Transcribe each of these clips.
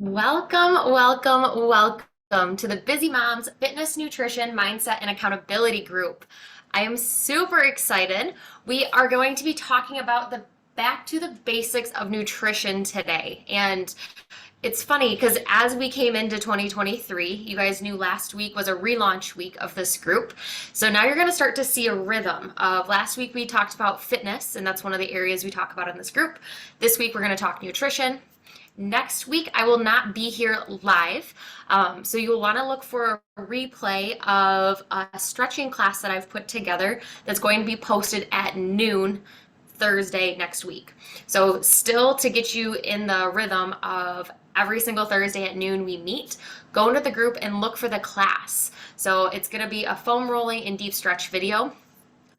Welcome, welcome, welcome to the Busy Moms Fitness, Nutrition, Mindset, and Accountability Group. I am super excited. We are going to be talking about the back to the basics of nutrition today. And it's funny because as we came into 2023, you guys knew last week was a relaunch week of this group. So now you're going to start to see a rhythm of last week we talked about fitness, and that's one of the areas we talk about in this group. This week we're going to talk nutrition. Next week, I will not be here live. So you'll want to look for a replay of a stretching class that I've put together that's going to be posted at noon Thursday next week. So still to get you in the rhythm of every single Thursday at noon we meet, go into the group and look for the class. So it's going to be a foam rolling and deep stretch video.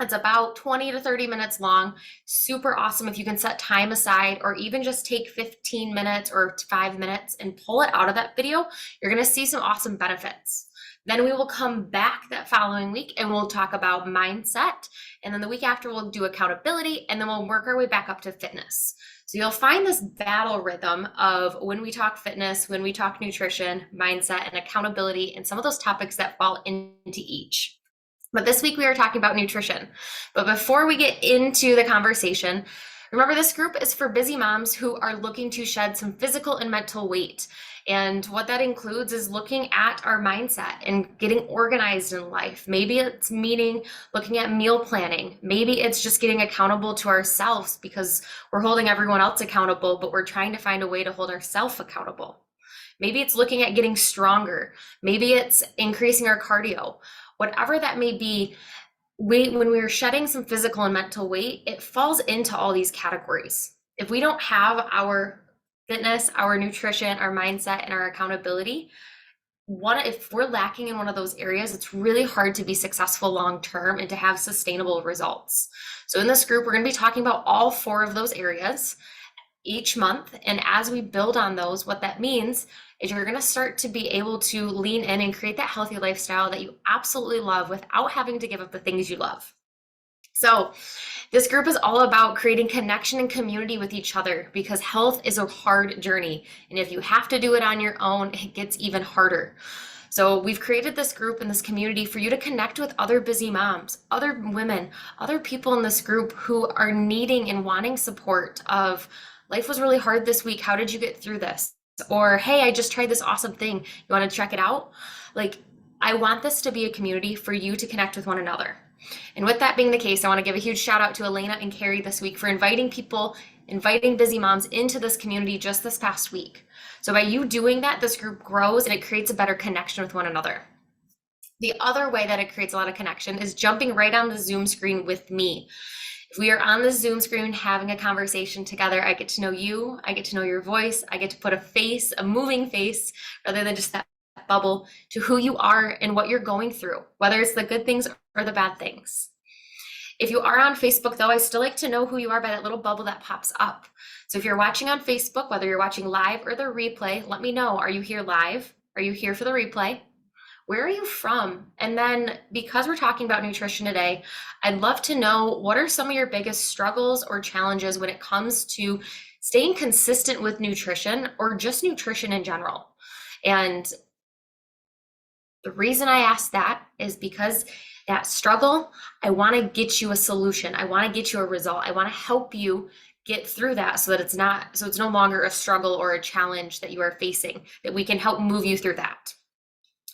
It's about 20 to 30 minutes long. Super awesome if you can set time aside or even just take 15 minutes or 5 minutes and pull it out of that video. You're going to see some awesome benefits. Then we will come back that following week and we'll talk about mindset. And then the week after, we'll do accountability, and then we'll work our way back up to fitness. So you'll find this battle rhythm of when we talk fitness, when we talk nutrition, mindset, and accountability, and some of those topics that fall into each. But this week we are talking about nutrition. But before we get into the conversation, remember this group is for busy moms who are looking to shed some physical and mental weight. And what that includes is looking at our mindset and getting organized in life. Maybe it's meaning looking at meal planning. Maybe it's just getting accountable to ourselves because we're holding everyone else accountable, but we're trying to find a way to hold ourselves accountable. Maybe it's looking at getting stronger. Maybe it's increasing our cardio. Whatever that may be, when we're shedding some physical and mental weight, it falls into all these categories. If we don't have our fitness, our nutrition, our mindset, and our accountability, if we're lacking in one of those areas, it's really hard to be successful long term and to have sustainable results. So in this group, we're going to be talking about all 4 of those areas each month. And as we build on those, what that means is you're going to start to be able to lean in and create that healthy lifestyle that you absolutely love without having to give up the things you love. So this group is all about creating connection and community with each other because health is a hard journey. And if you have to do it on your own, it gets even harder. So we've created this group and this community for you to connect with other busy moms, other women, other people in this group who are needing and wanting support of life was really hard this week. How did you get through this? Or, hey, I just tried this awesome thing. You want to check it out? I want this to be a community for you to connect with one another. And with that being the case, I want to give a huge shout out to Elena and Carrie this week for inviting busy moms into this community just this past week. So by you doing that, this group grows and it creates a better connection with one another. The other way that it creates a lot of connection is jumping right on the Zoom screen with me. If we are on the Zoom screen having a conversation together, I get to know you, I get to know your voice, I get to put a face, a moving face, rather than just that bubble to who you are and what you're going through, whether it's the good things or the bad things. If you are on Facebook though, I still like to know who you are by that little bubble that pops up. So if you're watching on Facebook, whether you're watching live or the replay, let me know. Are you here live? Are you here for the replay? Where are you from? And then because we're talking about nutrition today, I'd love to know what are some of your biggest struggles or challenges when it comes to staying consistent with nutrition or just nutrition in general. And the reason I ask that is because that struggle, I want to get you a solution. I want to get you a result. I want to help you get through that so that it's no longer a struggle or a challenge that you are facing, that we can help move you through that.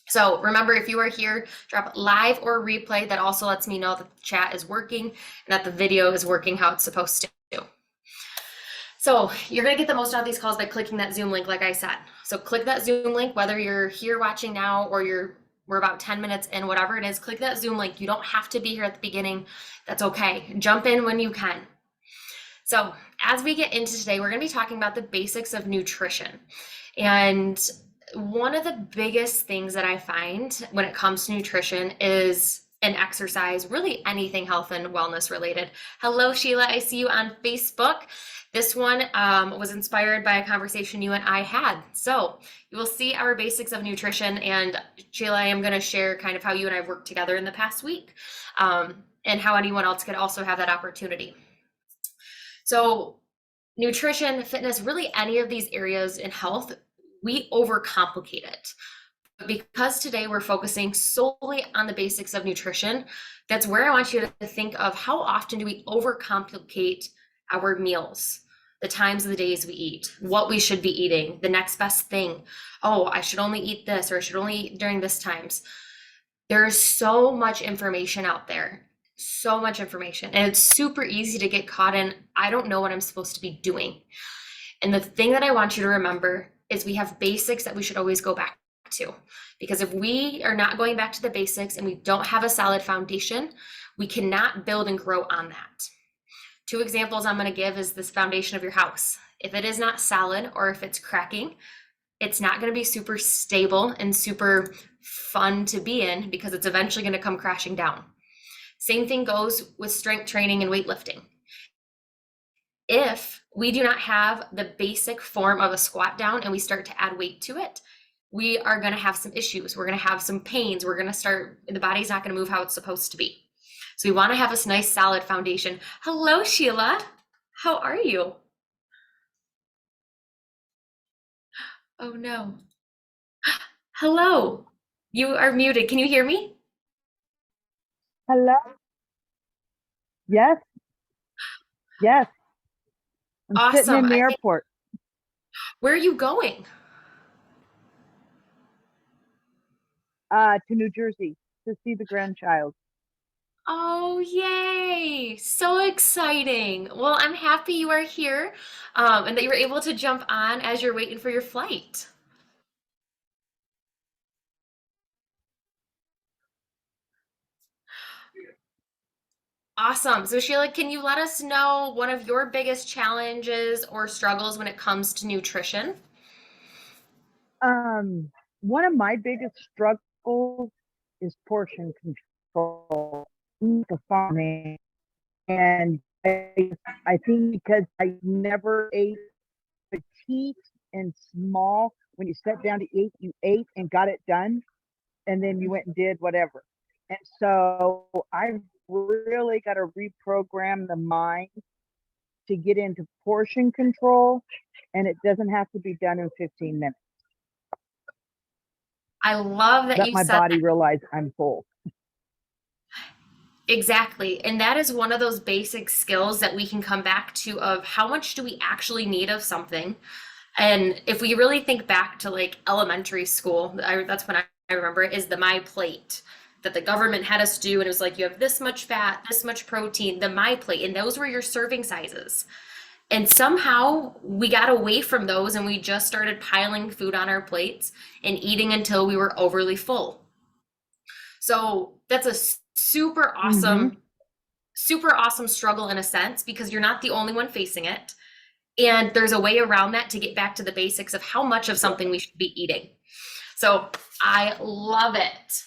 So remember, if you are here, drop live or replay. That also lets me know that the chat is working and that the video is working how it's supposed to. So you're going to get the most out of these calls by clicking that Zoom link, like I said. So click that Zoom link, whether you're here watching now or we're about 10 minutes in, whatever it is, click that Zoom link. You don't have to be here at the beginning. That's okay. Jump in when you can. So as we get into today, we're going to be talking about the basics of nutrition. And one of the biggest things that I find when it comes to nutrition is an exercise, really anything health and wellness related. Hello, Sheila. I see you on Facebook. This one was inspired by a conversation you and I had. So you will see our basics of nutrition. And Sheila, I am going to share kind of how you and I have worked together in the past week and how anyone else could also have that opportunity. So nutrition, fitness, really any of these areas in health, we overcomplicate it. Because today we're focusing solely on the basics of nutrition, that's where I want you to think of how often do we overcomplicate our meals, the times of the days we eat, what we should be eating, the next best thing. Oh, I should only eat this, or I should only eat during this times. There's so much information out there, so much information, and it's super easy to get caught in, I don't know what I'm supposed to be doing. And the thing that I want you to remember is we have basics that we should always go back to. Because if we are not going back to the basics and we don't have a solid foundation, we cannot build and grow on that. Two examples I'm going to give is this foundation of your house. If it is not solid or if it's cracking, it's not going to be super stable and super fun to be in because it's eventually going to come crashing down. Same thing goes with strength training and weightlifting. If we do not have the basic form of a squat down and we start to add weight to it, we are going to have some issues. We're going to have some pains. We're going to start, the body's not going to move how it's supposed to be. So we want to have this nice solid foundation. Hello, Sheila. How are you? Oh no. Hello. You are muted. Can you hear me? Hello? Yes, yes. I'm sitting Awesome. in the I think, airport where are you going? to New Jersey to see the grandchild. Oh, yay. So exciting. Well, I'm happy you are here, and that you were able to jump on as you're waiting for your flight. Awesome. So Sheila, can you let us know one of your biggest challenges or struggles when it comes to nutrition? One of my biggest struggles is portion control. The farming, and I think because I never ate petite and small. When you sat down to eat, you ate and got it done, and then you went and did whatever. And so I've really got to reprogram the mind to get into portion control, and it doesn't have to be done in 15 minutes. I love that Let you my said body that. realize I'm full. Exactly. And that is one of those basic skills that we can come back to of how much do we actually need of something. And if we really think back to like elementary school, that's when I remember it, is the My Plate that the government had us do. And it was like, you have this much fat, this much protein, the My Plate. And those were your serving sizes. And somehow we got away from those and we just started piling food on our plates and eating until we were overly full. So that's a Mm-hmm. super awesome struggle in a sense because you're not the only one facing it. And there's a way around that to get back to the basics of how much of something we should be eating. So I love it.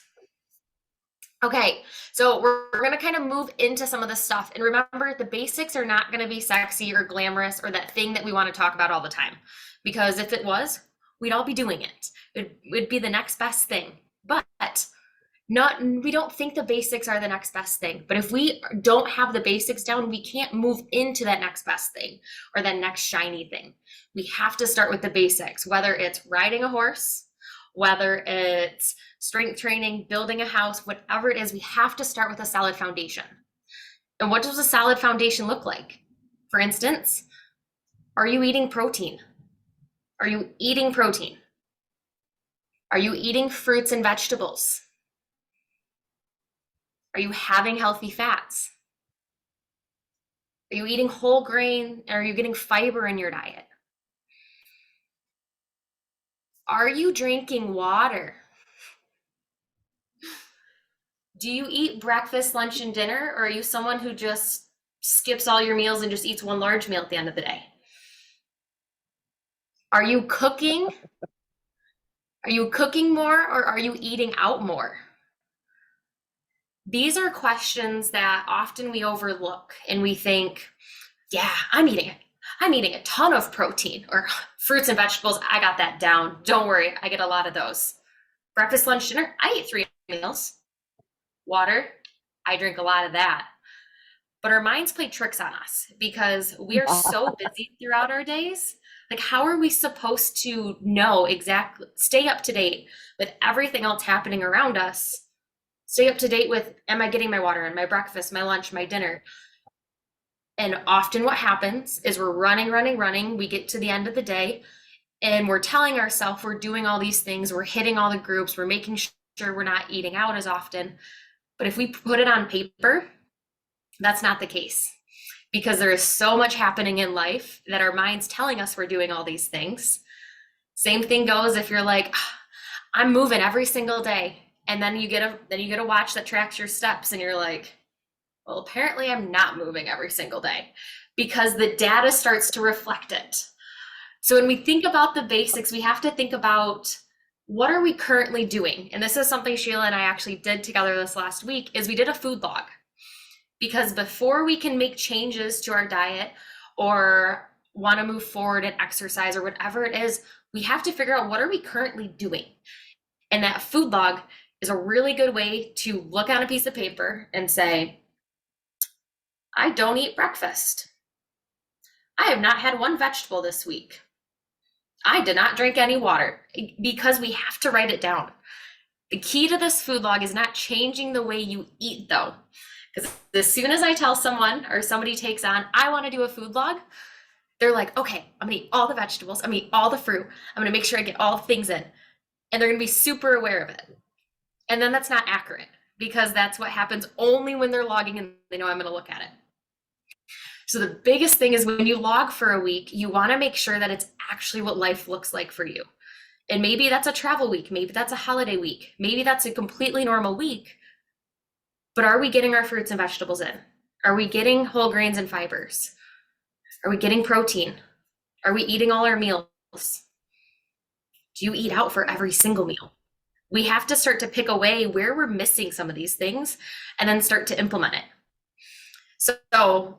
Okay, so we're going to kind of move into some of the stuff. And remember, the basics are not going to be sexy or glamorous or that thing that we want to talk about all the time. Because if it was, we'd all be doing it. It would be the next best thing. But not we don't think the basics are the next best thing. But if we don't have the basics down, we can't move into that next best thing or that next shiny thing. We have to start with the basics, whether it's riding a horse, whether it's strength training, building a house, whatever it is, we have to start with a solid foundation. And what does a solid foundation look like? For instance, are you eating protein? Are you eating protein? Are you eating fruits and vegetables? Are you having healthy fats? Are you eating whole grain? Are you getting fiber in your diet? Are you drinking water? Do you eat breakfast, lunch, and dinner? Or are you someone who just skips all your meals and just eats one large meal at the end of the day? Are you cooking? Are you cooking more or are you eating out more? These are questions that often we overlook and we think, yeah, I'm eating a ton of protein or fruits and vegetables. I got that down. Don't worry, I get a lot of those. Breakfast, lunch, dinner, I eat 3 meals. Water, I drink a lot of that. But our minds play tricks on us because we are so busy throughout our days. Like, how are we supposed to know exactly, stay up to date with everything else happening around us? Stay up to date with, am I getting my water and my breakfast, my lunch, my dinner? And often what happens is we're running, running, running. We get to the end of the day and we're telling ourselves we're doing all these things, we're hitting all the groups, we're making sure we're not eating out as often. But if we put it on paper, that's not the case because there is so much happening in life that our mind's telling us we're doing all these things. Same thing goes if you're like, I'm moving every single day. And then you get a watch that tracks your steps and you're like, well, apparently I'm not moving every single day because the data starts to reflect it. So when we think about the basics, we have to think about what are we currently doing? And this is something Sheila and I actually did together this last week is we did a food log. Because before we can make changes to our diet or want to move forward and exercise or whatever it is, we have to figure out what are we currently doing. And that food log is a really good way to look on a piece of paper and say, I don't eat breakfast. I have not had one vegetable this week. I did not drink any water because we have to write it down. The key to this food log is not changing the way you eat, though. Because as soon as I tell someone or somebody takes on, I want to do a food log, they're like, okay, I'm going to eat all the vegetables. I'm going to eat all the fruit. I'm going to make sure I get all the things in. And they're going to be super aware of it. And then that's not accurate because that's what happens only when they're logging and they know I'm going to look at it. So the biggest thing is when you log for a week, you want to make sure that it's actually what life looks like for you. And maybe that's a travel week. Maybe that's a holiday week. Maybe that's a completely normal week. But are we getting our fruits and vegetables in? Are we getting whole grains and fibers? Are we getting protein? Are we eating all our meals? Do you eat out for every single meal? We have to start to pick away where we're missing some of these things and then start to implement it. So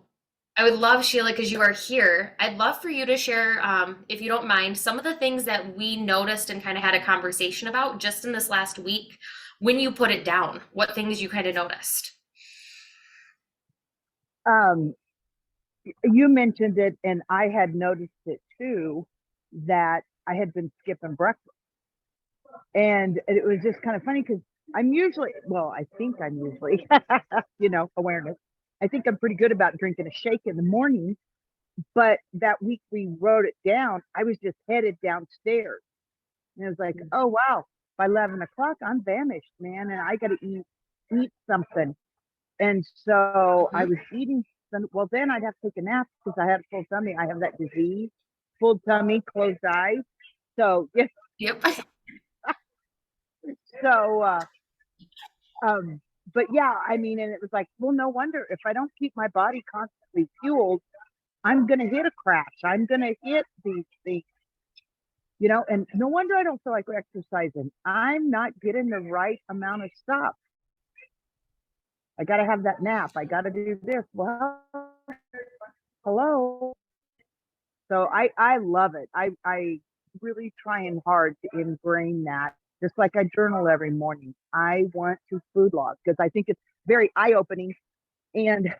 I would love, Sheila, because you are here, I'd love for you to share, if you don't mind, some of the things that we noticed and kind of had a conversation about just in this last week when you put it down, what things you kind of noticed. Um, you mentioned it, and I had noticed it too, that I had been skipping breakfast. And it was just kind of funny because I'm usually, well, I think I'm usually, awareness. I think I'm pretty good about drinking a shake in the morning. But that week we wrote it down, I was just headed downstairs. And it was like, oh, wow, by 11 o'clock, I'm vanished, man. And I got to eat something. And so I was eating some, well, then I'd have to take a nap because I had a full tummy. I have that disease, full tummy, closed eyes. So, yeah. Yep. So, but yeah, I mean, and it was like, well, no wonder if I don't keep my body constantly fueled, I'm going to hit a crash. I'm going to hit these things, and no wonder I don't feel like exercising. I'm not getting the right amount of stuff. I got to have that nap. I got to do this. Well, hello. So I love it. I really trying hard to ingrain that. Just like I journal every morning. I want to food log because I think it's very eye opening. And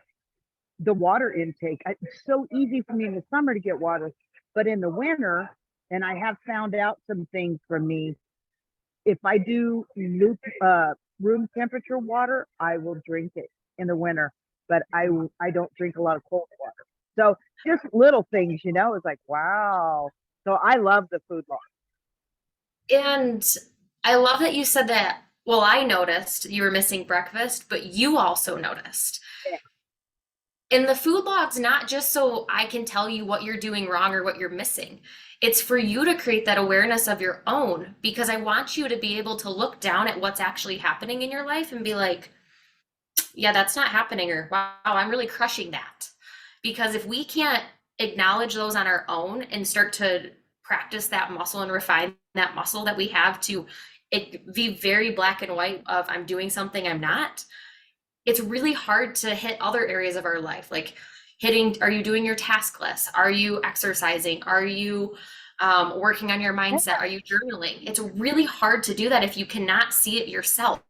the water intake, it's so easy for me in the summer to get water, but in the winter, and I have found out some things for me. If I do room temperature water, I will drink it in the winter, but I don't drink a lot of cold water. So just little things, it's like, wow. So I love the food log. And I love that you said that. Well, I noticed you were missing breakfast, but you also noticed. Yeah. And the food log's not just so I can tell you what you're doing wrong or what you're missing. It's for you to create that awareness of your own because I want you to be able to look down at what's actually happening in your life and be like, yeah, that's not happening, or wow, I'm really crushing that. Because if we can't acknowledge those on our own and start to practice that muscle and refine that muscle that we have to it be very black and white of I'm doing something, I'm not, it's really hard to hit other areas of our life, like hitting, are you doing your task list? Are you exercising? Are you working on your mindset? Are you journaling? It's really hard to do that if you cannot see it yourself.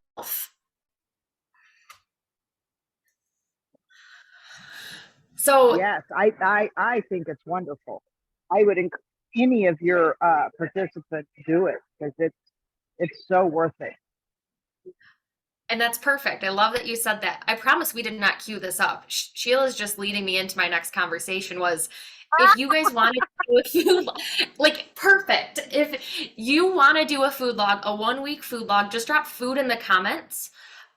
So Yes, I think it's wonderful. I would encourage any of your participants do it because it's so worth it. And that's perfect. I love that you said that. I promise we did not cue this up. Sheila's just leading me into my next conversation was if you guys want to do a food like perfect. If you want to do a food log, a 1 week food log, just drop food in the comments.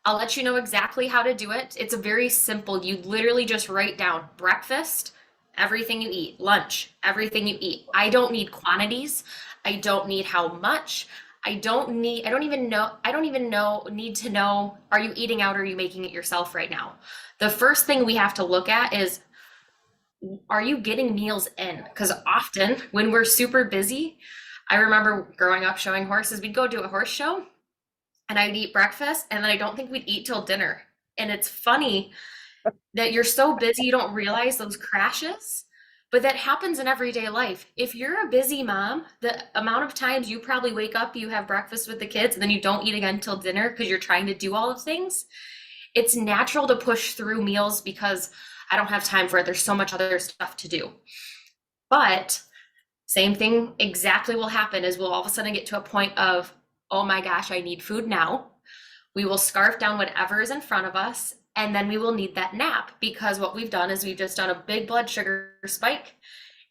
I'll let you know exactly how to do it. It's a very simple. You literally just write down breakfast, everything you eat, lunch, everything you eat. I don't need quantities. I don't need how much. I don't even know, need to know, are you eating out or are you making it yourself right now? The first thing we have to look at is, are you getting meals in? Because often when we're super busy, I remember growing up showing horses, we'd go do a horse show and I'd eat breakfast and then I don't think we'd eat till dinner. And it's funny that you're so busy you don't realize those crashes, but that happens in everyday life. If you're a busy mom, the amount of times you probably wake up, you have breakfast with the kids, and then you don't eat again till dinner because you're trying to do all of things, it's natural to push through meals because I don't have time for it. There's so much other stuff to do. But same thing exactly will happen is we'll all of a sudden get to a point of, oh my gosh, I need food now. We will scarf down whatever is in front of us, and then we will need that nap because what we've done is we've just done a big blood sugar spike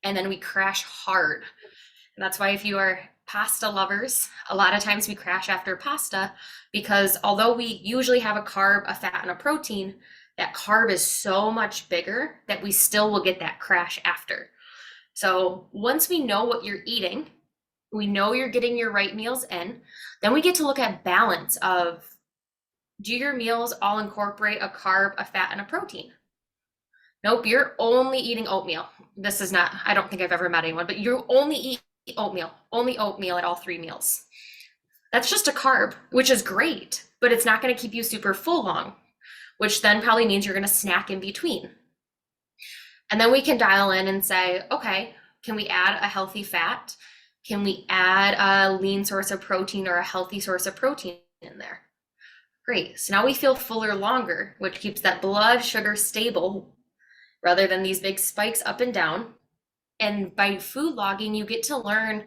and then we crash hard. And that's why if you are pasta lovers, a lot of times we crash after pasta because although we usually have a carb, a fat, and a protein, that carb is so much bigger that we still will get that crash after. So once we know what you're eating, we know you're getting your right meals in, then we get to look at balance of, do your meals all incorporate a carb, a fat, and a protein? Nope, you're only eating oatmeal. This is not, I don't think I've ever met anyone, but you only eat only oatmeal at all 3 meals. That's just a carb, which is great, but it's not going to keep you super full long, which then probably means you're going to snack in between. And then we can dial in and say, okay, can we add a healthy fat? Can we add a lean source of protein or a healthy source of protein in there? Great. So now we feel fuller longer, which keeps that blood sugar stable rather than these big spikes up and down. And by food logging, you get to learn,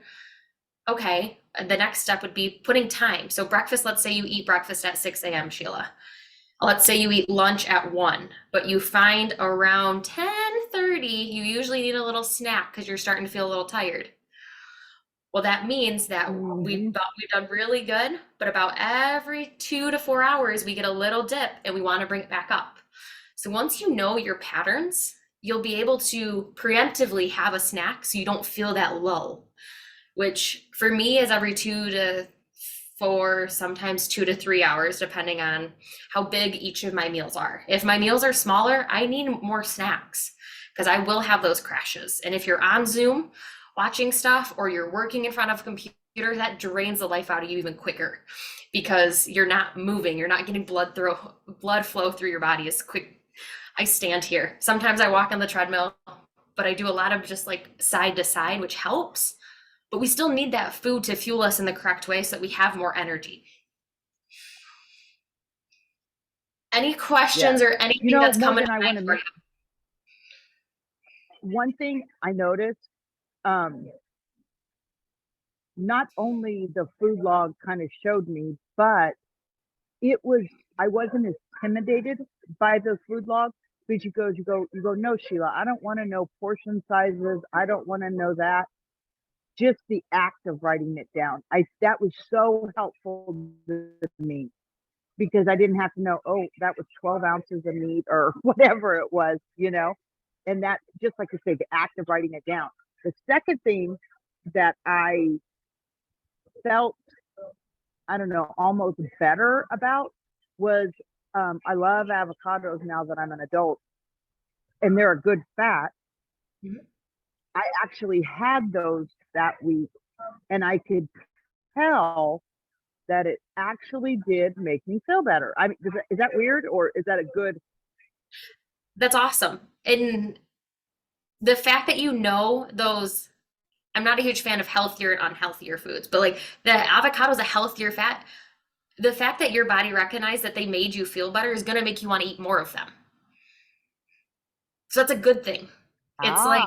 okay, the next step would be putting time. So breakfast, let's say you eat breakfast at 6 a.m., Sheila. Let's say you eat lunch at 1, but you find around 10:30, you usually need a little snack because you're starting to feel a little tired. Well, that means that we've done really good, but about every 2 to 4 hours, we get a little dip and we want to bring it back up. So once you know your patterns, you'll be able to preemptively have a snack so you don't feel that lull, which for me is every 2 to 4, sometimes 2 to 3 hours, depending on how big each of my meals are. If my meals are smaller, I need more snacks because I will have those crashes. And if you're on Zoom, watching stuff or you're working in front of a computer, that drains the life out of you even quicker because you're not moving, you're not getting blood flow through your body as quick. I stand here. Sometimes I walk on the treadmill, but I do a lot of just like side to side, which helps. But we still need that food to fuel us in the correct way so that we have more energy. Any questions or anything that's coming Morgan, to mind for you? One thing I noticed, not only the food log kind of showed me, but I wasn't as intimidated by the food log because you go, no, Sheila, I don't want to know portion sizes. I don't want to know that. Just the act of writing it down. That was so helpful to me because I didn't have to know, oh, that was 12 ounces of meat or whatever it was, and that, just like you say, the act of writing it down. The second thing that I felt, I don't know, almost better about was I love avocados now that I'm an adult and they're a good fat. Mhm. I actually had those that week and I could tell that it actually did make me feel better. I mean, is that weird or is that a good? That's awesome. And the fact that you know those, I'm not a huge fan of healthier and unhealthier foods, but like the avocado is a healthier fat. The fact that your body recognized that they made you feel better is going to make you want to eat more of them. So that's a good thing. It's like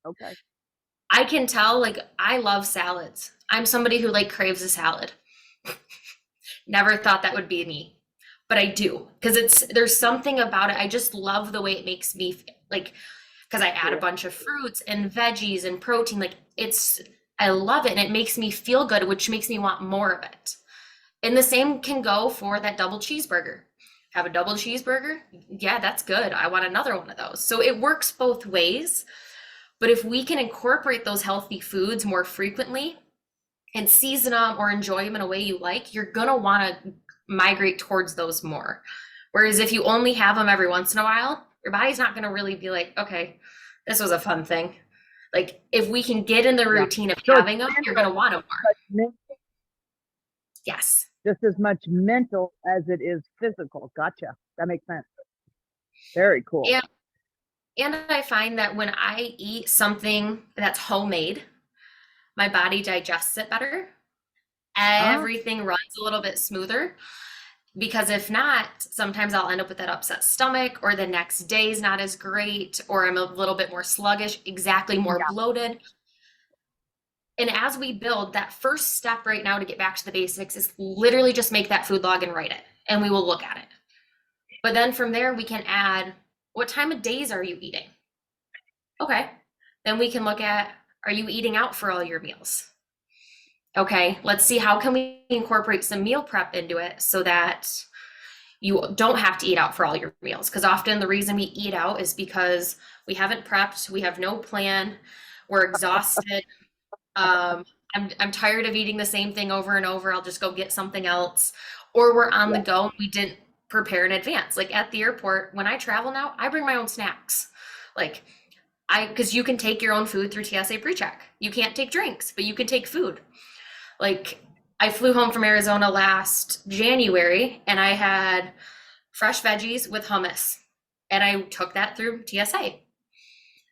Okay. I can tell, like, I love salads. I'm somebody who like craves a salad. Never thought that would be me, but I do because there's something about it. I just love the way it makes me feel, like, because I add a Cool. bunch of fruits and veggies and protein. Like, I love it and it makes me feel good, which makes me want more of it. And the same can go for that double cheeseburger. Have a double cheeseburger? Yeah, that's good. I want another one of those. So it works both ways. But if we can incorporate those healthy foods more frequently and season them or enjoy them in a way you like, you're going to want to migrate towards those more. Whereas if you only have them every once in a while, your body's not going to really be like, okay, this was a fun thing. Like, if we can get in the Yeah. routine of So it's having them, you're going mental, to want them more. but Yes. just as much mental as it is physical. Gotcha. That makes sense. Very cool. And and I find that when I eat something that's homemade, my body digests it better. Ah, Everything runs a little bit smoother. Because if not, sometimes I'll end up with that upset stomach, or the next day's not as great, or I'm a little bit more sluggish, exactly more yeah, bloated. And as we build, that first step right now to get back to the basics is literally just make that food log and write it, and we will look at it. But then from there, we can add, what time of days are you eating? Okay. Then we can look at, are you eating out for all your meals? Okay, let's see, how can we incorporate some meal prep into it so that you don't have to eat out for all your meals? Because often the reason we eat out is because we haven't prepped, we have no plan, we're exhausted. Um, I'm tired of eating the same thing over and over. I'll just go get something else. Or we're on the yeah, go and we didn't prepare in advance. Like at the airport, when I travel now, I bring my own snacks. Like because you can take your own food through TSA PreCheck. You can't take drinks, but you can take food. Like I flew home from Arizona last January and I had fresh veggies with hummus. And I took that through TSA.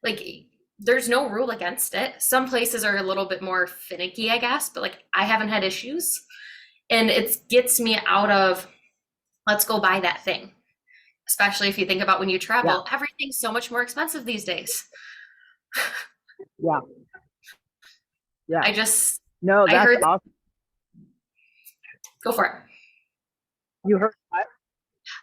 Like there's no rule against it. Some places are a little bit more finicky, I guess, but like I haven't had issues. And it gets me out of let's go buy that thing. Especially if you think about when you yeah, travel, everything's so much more expensive these days. yeah, yeah. I just No, I that's heard awesome. go for it. You heard that?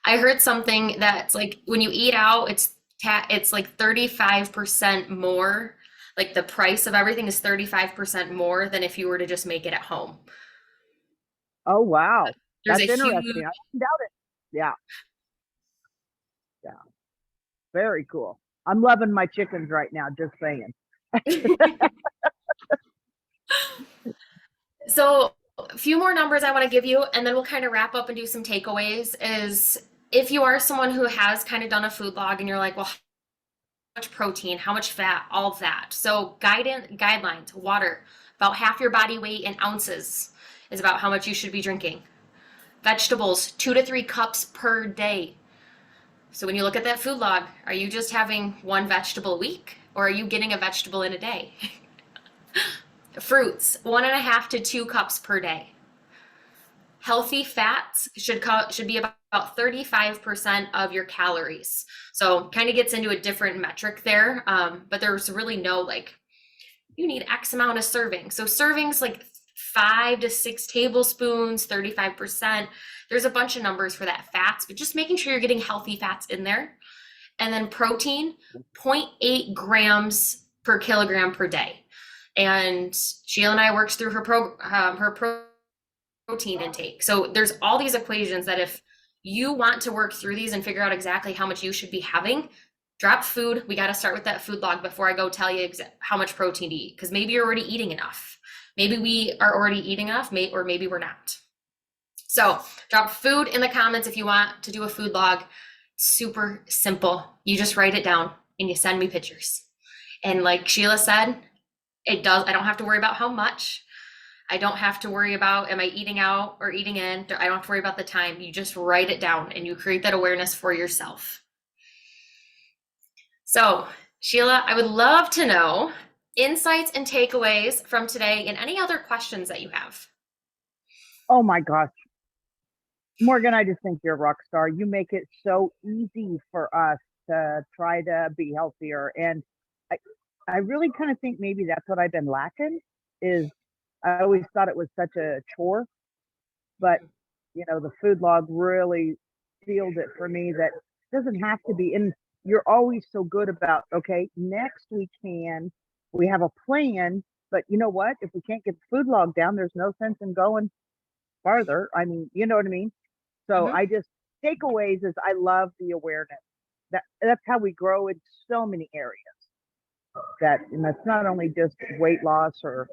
I heard something that's like when you eat out, it's like 35% more. Like the price of everything is 35% more than if you were to just make it at home. Oh, wow. There's a That's huge interesting. I didn't doubt it. Yeah, yeah. Very cool. I'm loving my chickens right now, just saying. So a few more numbers I want to give you, and then we'll kind of wrap up and do some takeaways. Is if you are someone who has kind of done a food log and you're like, well, how much protein, how much fat, all of that. So guidelines, water, about half your body weight in ounces is about how much you should be drinking. Vegetables, 2 to 3 cups per day. So when you look at that food log, are you just having one vegetable a week or are you getting a vegetable in a day? Fruits, 1.5 to 2 cups per day. Healthy fats should be about 35% of your calories. So kind of gets into a different metric there, but there's really no like you need X amount of servings. So servings like 5 to 6 tablespoons, 35%. There's a bunch of numbers for that fats, but just making sure you're getting healthy fats in there. And then protein, zero point 0.8 grams per kilogram per day. And Sheila and I worked through her protein intake. So there's all these equations that if you want to work through these and figure out exactly how much you should be having, drop food. We got to start with that food log before I go tell you how much protein to eat because maybe you're already eating enough. Maybe we are already eating enough, or maybe we're not. So drop food in the comments if you want to do a food log. Super simple. You just write it down and you send me pictures. And like Sheila said, I don't have to worry about how much. I don't have to worry about am I eating out or eating in. I don't have to worry about the time. You just write it down and you create that awareness for yourself. So, Sheila, I would love to know insights and takeaways from today and any other questions that you have. Oh my gosh. Morgan, I just think you're a rock star. You make it so easy for us to try to be healthier. And I, I really kind of think maybe that's what I've been lacking is I always thought it was such a chore, but the food log really sealed it for me that it doesn't have to be. And you're always so good about, okay, next we have a plan, but you know what? If we can't get the food log down, there's no sense in going farther. I mean, you know what I mean? So Mhm. I just takeaways is I love the awareness. That's how we grow in so many areas. And that's not only just weight loss or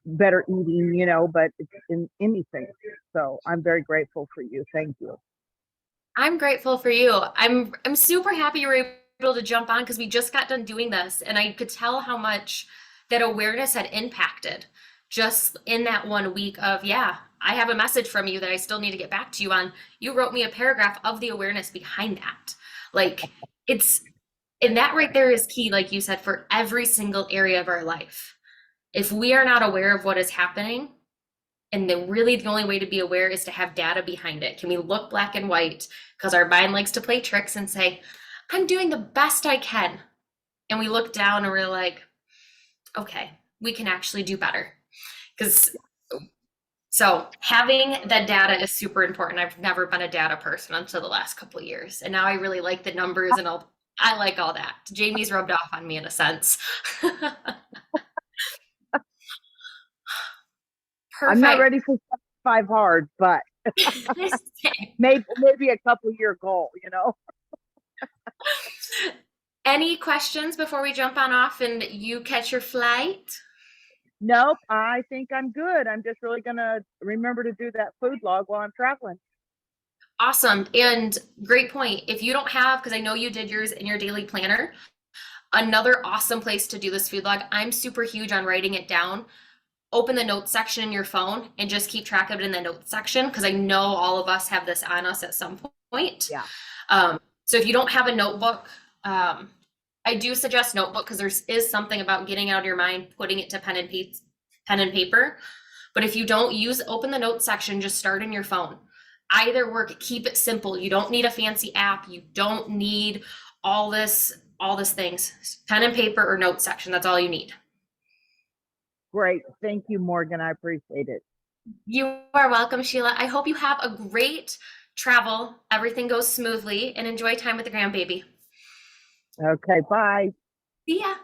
better eating, but it's in anything. So I'm very grateful for you. Thank you. I'm grateful for you. I'm super happy you were able to jump on because we just got done doing this and I could tell how much that awareness had impacted just in that 1 week of, yeah, I have a message from you that I still need to get back to you on. You wrote me a paragraph of the awareness behind that. Like it's and that right there is key, like you said, for every single area of our life. If we are not aware of what is happening, and the only way to be aware is to have data behind it. Can we look black and white? Because our mind likes to play tricks and say, I'm doing the best I can. And we look down and we're like, okay, we can actually do better. Because so having that data is super important. I've never been a data person until the last couple of years. And now I really like the numbers and all I like all that. Jamie's rubbed off on me in a sense. I'm not Perfect. ready for 5 hard, but maybe a couple year goal. Any questions before we jump on off and you catch your flight? Nope, I think I'm good. I'm just really gonna remember to do that food log while I'm traveling. Awesome. And great point. If you don't have, because I know you did yours in your daily planner, another awesome place to do this food log. I'm super huge on writing it down. Open the notes section in your phone and just keep track of it in the notes section because I know all of us have this on us at some point. Yeah, So if you don't have a notebook, I do suggest notebook because there is something about getting out of your mind, putting it to pen and paper. But if you don't open the notes section, just start in your phone. Either work, keep it simple. You don't need a fancy app. You don't need all this things. Pen and paper or notes section. That's all you need. great. Thank you, Morgan. I appreciate it. You are welcome, Sheila. I hope you have a great travel. Everything goes smoothly and enjoy time with the grandbaby. Okay, bye. See ya.